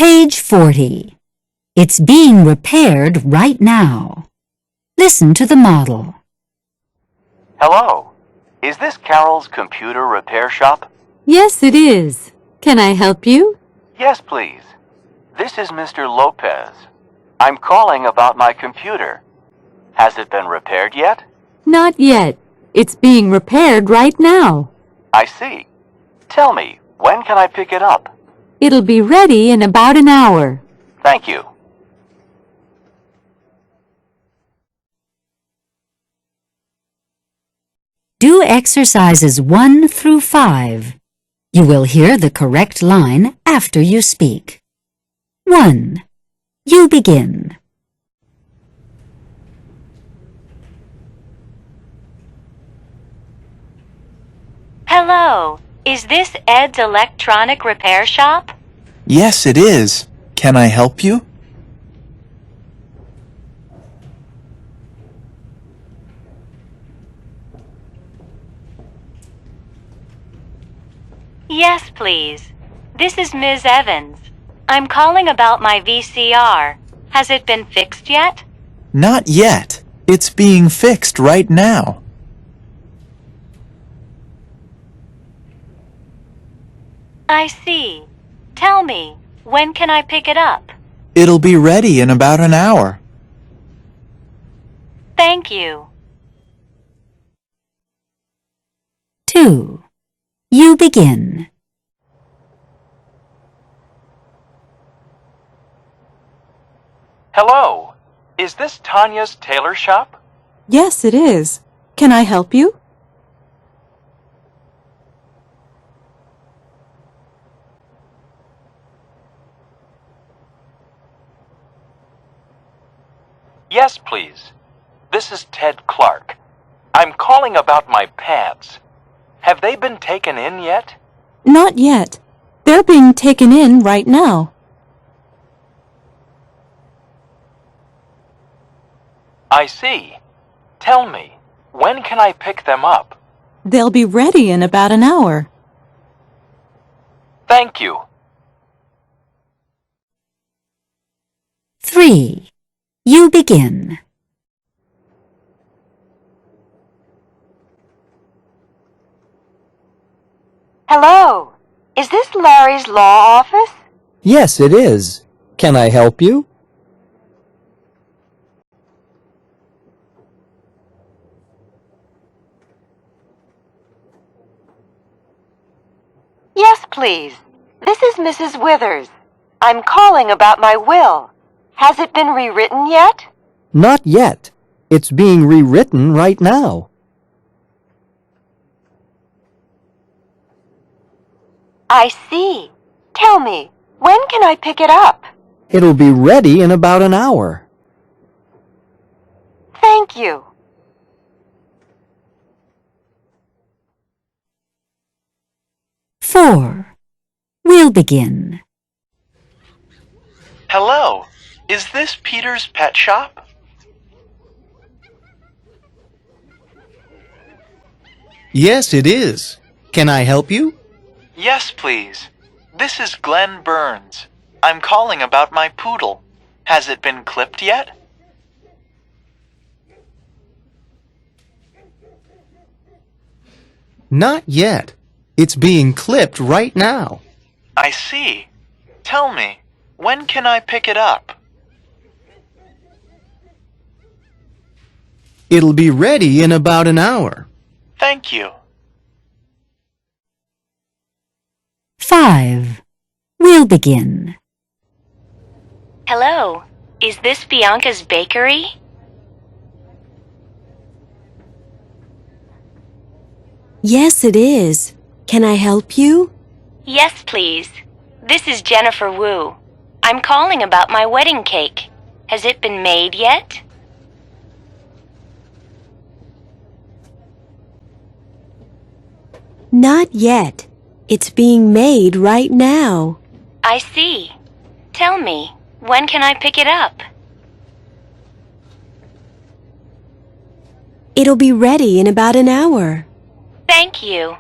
Page 40. It's being repaired right now. Listen to the model. Hello. Is this Carol's computer repair shop? Yes, it is. Can I help you? Yes, please. This is Mr. Lopez. I'm calling about my computer. Has it been repaired yet? Not yet. It's being repaired right now. I see. Tell me, when can I pick it up? It'll be ready in about an hour. Thank you. Do exercises 1 through 5. You will hear the correct line after you speak. 1. You begin. Hello, is this Ed's electronic repair shop? Yes, it is. Can I help you? Yes, please. This is Ms. Evans. I'm calling about my VCR. Has it been fixed yet? Not yet. It's being fixed right now. I see. Tell me, when can I pick it up? It'll be ready in about an hour. Thank you. 2. You begin. Hello. Is this Tanya's tailor shop? Yes, it is. Can I help you? Yes, please. This is Ted Clark. I'm calling about my pants. Have they been taken in yet? Not yet. They're being taken in right now. I see. Tell me, when can I pick them up? They'll be ready in about an hour. Thank you. 3. You begin. Hello. Is this Larry's law office? Yes, it is. Can I help you? Yes, please. This is Mrs. Withers. I'm calling about my will. Has it been rewritten yet? Not yet. It's being rewritten right now. I see. Tell me, when can I pick it up? It'll be ready in about an hour. Thank you. 4. We'll begin. Hello. Is this Peter's pet shop? Yes, it is. Can I help you? Yes, please. This is Glenn Burns. I'm calling about my poodle. Has it been clipped yet? Not yet. It's being clipped right now. I see. Tell me, when can I pick it up? It'll be ready in about an hour. Thank you. 5. We'll begin. Hello, is this Bianca's bakery? Yes, it is. Can I help you? Yes, please. This is Jennifer Wu. I'm calling about my wedding cake. Has it been made yet? Not yet. It's being made right now. I see. Tell me, when can I pick it up? It'll be ready in about an hour. Thank you.